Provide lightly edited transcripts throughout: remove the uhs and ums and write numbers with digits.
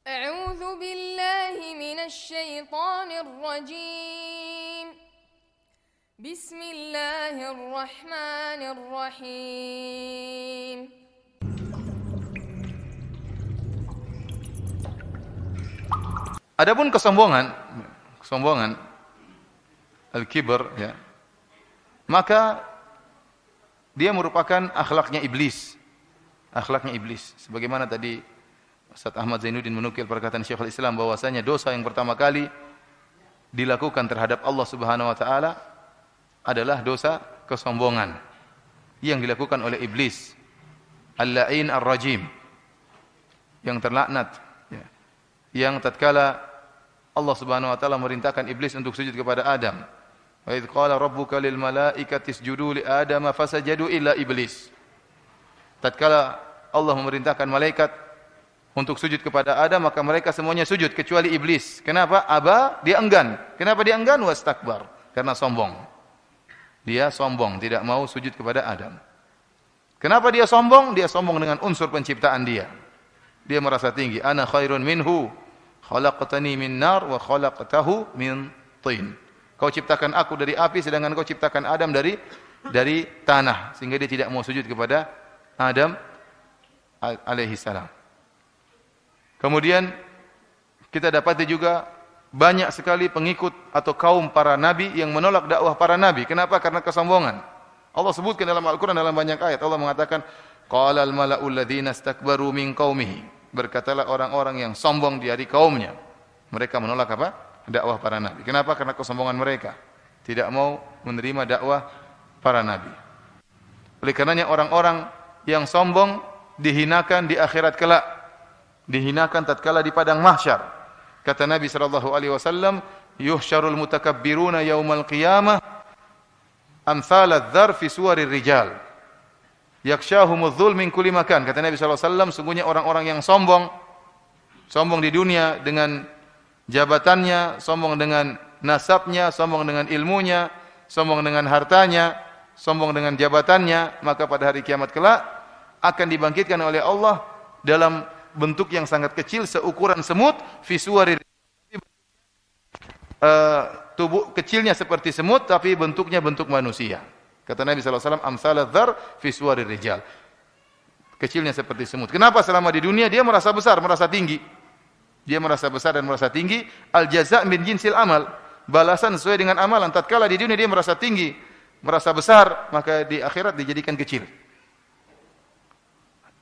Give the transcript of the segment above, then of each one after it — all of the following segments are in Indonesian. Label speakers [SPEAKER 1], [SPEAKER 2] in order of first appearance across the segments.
[SPEAKER 1] أعوذ بالله من الشيطان الرجيم بسم الله الرحمن الرحيم
[SPEAKER 2] Adapun kesombongan al-kibr ya. Maka dia merupakan akhlaknya iblis. Akhlaknya iblis. Sebagaimana tadi Ustaz Ahmad Zainuddin menukil perkataan Syekhul Islam bahwasanya dosa yang pertama kali dilakukan terhadap Allah Subhanahu wa taala adalah dosa kesombongan yang dilakukan oleh iblis. Al-la'in ar-rajim. Yang terlaknat ya. Yang tatkala Allah Subhanahu wa taala merintahkan iblis untuk sujud kepada Adam. Wa idz qala rabbuka lil malaikati isjudu li Adam fasajadu illa iblis. Tatkala Allah memerintahkan malaikat untuk sujud kepada Adam, maka mereka semuanya sujud kecuali iblis. Kenapa? Aba, dia enggan. Kenapa dia enggan? Wastakbar, karena sombong. Dia sombong, tidak mau sujud kepada Adam. Kenapa dia sombong? Dia sombong dengan unsur penciptaan dia. Dia merasa tinggi. Ana khairun minhu, khalaqtani min nar wa khalaqtahu min tin. Kau ciptakan aku dari api, sedangkan kau ciptakan Adam dari tanah, sehingga dia tidak mau sujud kepada Adam alaihi salam. Kemudian kita dapati juga banyak sekali pengikut atau kaum para nabi yang menolak dakwah para nabi. Kenapa? Karena kesombongan. Allah sebutkan dalam Al-Quran dalam banyak ayat. Allah mengatakan, qala al-mala'ul ladzina istakbaru min qaumihi. Berkatalah orang-orang yang sombong di hari kaumnya. Mereka menolak apa? Dakwah para nabi. Kenapa? Karena kesombongan mereka. Tidak mau menerima dakwah para nabi. Oleh karenanya orang-orang yang sombong dihinakan di akhirat kelak. Dihinakan tatkala di padang mahsyar. Kata Nabi sallallahu alaihi wasallam, yuhsyarul mutakabbiruna yaumal qiyamah amsal adh-dhar fi suwarir rijal. Yakshahumudz dzul min kulli makan. Kata Nabi sallallahu alaihi wasallam, sungguhnya orang-orang yang sombong di dunia dengan jabatannya, sombong dengan nasabnya, sombong dengan ilmunya, sombong dengan hartanya, sombong dengan jabatannya, maka pada hari kiamat kelak akan dibangkitkan oleh Allah dalam bentuk yang sangat kecil seukuran semut, visuari tubuh kecilnya seperti semut tapi bentuknya bentuk manusia. Kata Nabi sallallahu alaihi wasallam, amsaladzar visuari rijal. Kecilnya seperti semut. Kenapa? Selama di dunia dia merasa besar, merasa tinggi. Dia merasa besar dan merasa tinggi. Al jaza' min jinsil amal. Balasan sesuai dengan amalan. Tatkala di dunia dia merasa tinggi, merasa besar, maka di akhirat dijadikan kecil.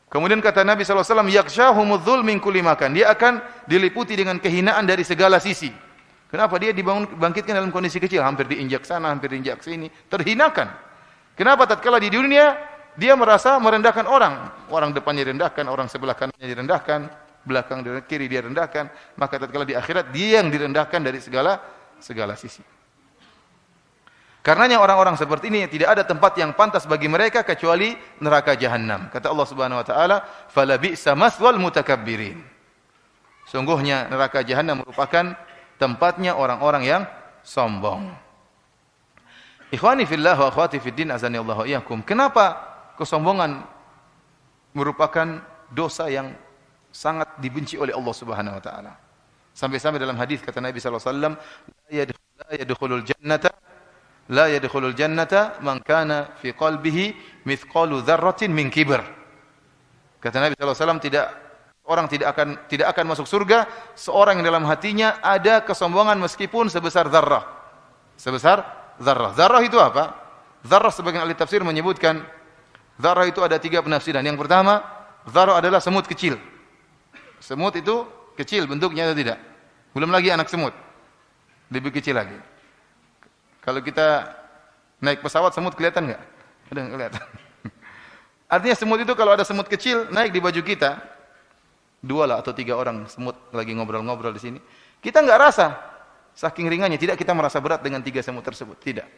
[SPEAKER 2] Kemudian kata Nabi SAW, yakshahumudz dzul min kulli makan. Dia akan diliputi dengan kehinaan dari segala sisi. Kenapa? Dia dibangkitkan dalam kondisi kecil, hampir diinjak sana, hampir diinjak sini, terhinakan. Kenapa? Tatkala di dunia dia merasa merendahkan orang. Orang depannya direndahkan, orang sebelah kanannya direndahkan, belakang kiri dia rendahkan. Maka tatkala di akhirat dia yang direndahkan dari segala sisi. Karenanya orang-orang seperti ini tidak ada tempat yang pantas bagi mereka kecuali neraka jahanam. Kata Allah Subhanahu wa taala, "Fala bi'sa maswal mutakabbirin." Sungguhnya neraka jahanam merupakan tempatnya orang-orang yang sombong. Ikhwani fillah wa akhwati fid din, azani Allah wa iyyakum. Kenapa kesombongan merupakan dosa yang sangat dibenci oleh Allah Subhanahu wa taala? Sampai-sampai dalam hadis kata Nabi sallallahu alaihi wasallam, la yadkhulul jannata man kana fi qalbihi mithqalu dzarratin min kibr. Kata Nabi sallallahu alaihi wasallam, orang tidak akan masuk surga seorang yang dalam hatinya ada kesombongan meskipun sebesar dzarrah. Sebesar dzarrah. Dzarrah itu apa? Dzarrah sebagian ahli tafsir menyebutkan dzarrah itu ada 3 penafsiran. Yang pertama, dzarrah adalah semut kecil. Semut itu kecil bentuknya atau tidak? Belum lagi anak semut. Lebih kecil lagi. Kalau kita naik pesawat, semut kelihatan enggak? Ada enggak kelihatan? Artinya semut itu kalau ada semut kecil naik di baju kita, 2 lah atau 3 orang semut lagi ngobrol-ngobrol di sini, kita enggak rasa, saking ringannya, tidak kita merasa berat dengan 3 semut tersebut, tidak.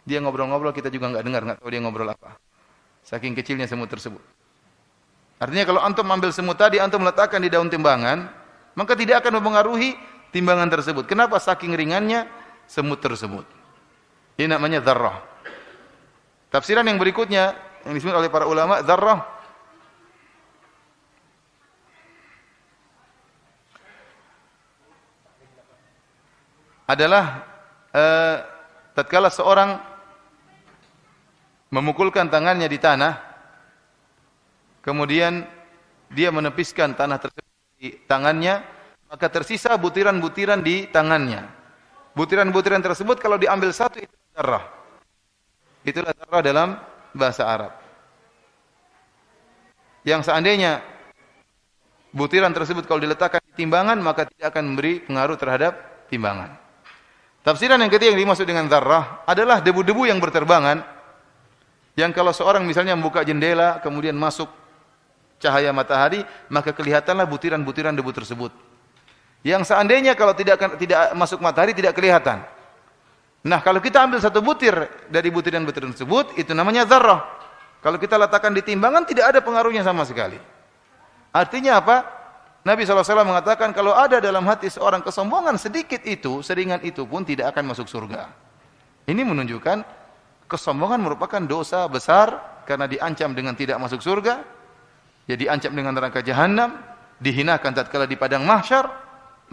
[SPEAKER 2] Dia ngobrol-ngobrol, kita juga enggak dengar, enggak tahu dia ngobrol apa. Saking kecilnya semut tersebut. Artinya kalau antum ambil semut tadi, antum letakkan di daun timbangan, maka tidak akan mempengaruhi timbangan tersebut. Kenapa? Saking ringannya semut tersebut. Ini namanya dzarrah. Tafsiran yang berikutnya yang disebut oleh para ulama, dzarrah adalah tatkala seorang memukulkan tangannya di tanah, kemudian dia menepiskan tanah tersebut di tangannya, maka tersisa butiran-butiran di tangannya. Butiran-butiran tersebut kalau diambil satu itu dzarrah. Itulah dzarrah dalam bahasa Arab. Yang seandainya butiran tersebut kalau diletakkan di timbangan, maka tidak akan memberi pengaruh terhadap timbangan. Tafsiran yang ketiga yang dimaksud dengan dzarrah adalah debu-debu yang berterbangan, yang kalau seorang misalnya membuka jendela, kemudian masuk cahaya matahari, maka kelihatanlah butiran-butiran debu tersebut. Yang seandainya kalau tidak masuk matahari tidak kelihatan. Nah, kalau kita ambil satu butir dari butiran-butiran tersebut, itu namanya dzarrah. Kalau kita letakkan di timbangan tidak ada pengaruhnya sama sekali. Artinya apa? Nabi SAW mengatakan kalau ada dalam hati seorang kesombongan sedikit itu, seringan itu pun tidak akan masuk surga. Ini menunjukkan kesombongan merupakan dosa besar karena diancam dengan tidak masuk surga, ya diancam dengan neraka jahanam, dihinakan tatkala di padang mahsyar,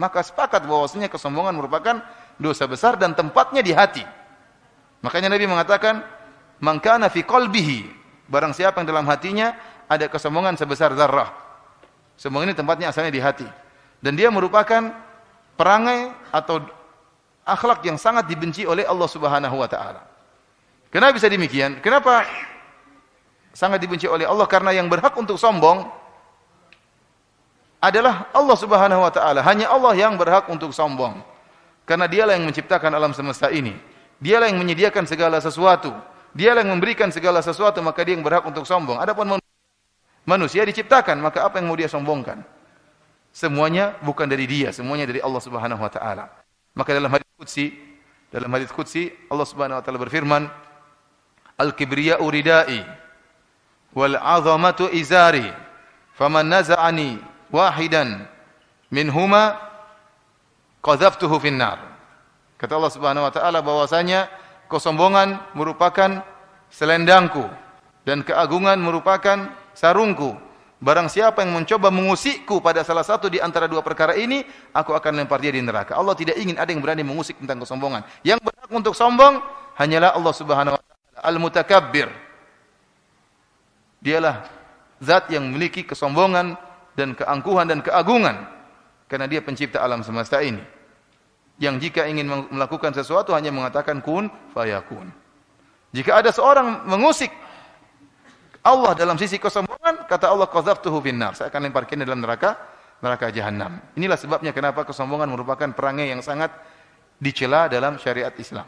[SPEAKER 2] maka sepakat bahwasanya kesombongan merupakan dosa besar dan tempatnya di hati. Makanya Nabi mengatakan, "Man kana fi qalbihi", barang siapa yang dalam hatinya ada kesombongan sebesar dzarrah. Sombong ini tempatnya asalnya di hati. Dan dia merupakan perangai atau akhlak yang sangat dibenci oleh Allah Subhanahu wa taala. Kenapa bisa demikian? Kenapa sangat dibenci oleh Allah? Karena yang berhak untuk sombong adalah Allah Subhanahu wa taala. Hanya Allah yang berhak untuk sombong. Karena dialah yang menciptakan alam semesta ini. Dialah yang menyediakan segala sesuatu. Dialah yang memberikan segala sesuatu, maka dia yang berhak untuk sombong. Adapun manusia diciptakan, maka apa yang mau dia sombongkan? Semuanya bukan dari dia, semuanya dari Allah Subhanahu wa taala. Maka dalam hadits qudsi Allah Subhanahu wa taala berfirman, "Al-kibriya'u ridai wal 'azamatu izari, faman naza'ani wahidan minhuma qadhaftuhu finnar." Kata Allah Subhanahu wa taala bahwasanya kesombongan merupakan selendangku dan keagungan merupakan sarungku. Barang siapa yang mencoba mengusikku pada salah satu di antara dua perkara ini, aku akan lempar dia di neraka. Allah tidak ingin ada yang berani mengusik tentang kesombongan. Yang berhak untuk sombong hanyalah Allah Subhanahu wa taala, Al-Mutakabbir. Dialah zat yang memiliki kesombongan dan keangkuhan dan keagungan karena dia pencipta alam semesta ini. Yang jika ingin melakukan sesuatu hanya mengatakan kun fayakun. Jika ada seorang mengusik Allah dalam sisi kesombongan, kata Allah, qadzaftuhu finnar, saya akan lemparkan dalam neraka jahanam. Inilah sebabnya kenapa kesombongan merupakan perangai yang sangat dicela dalam syariat Islam.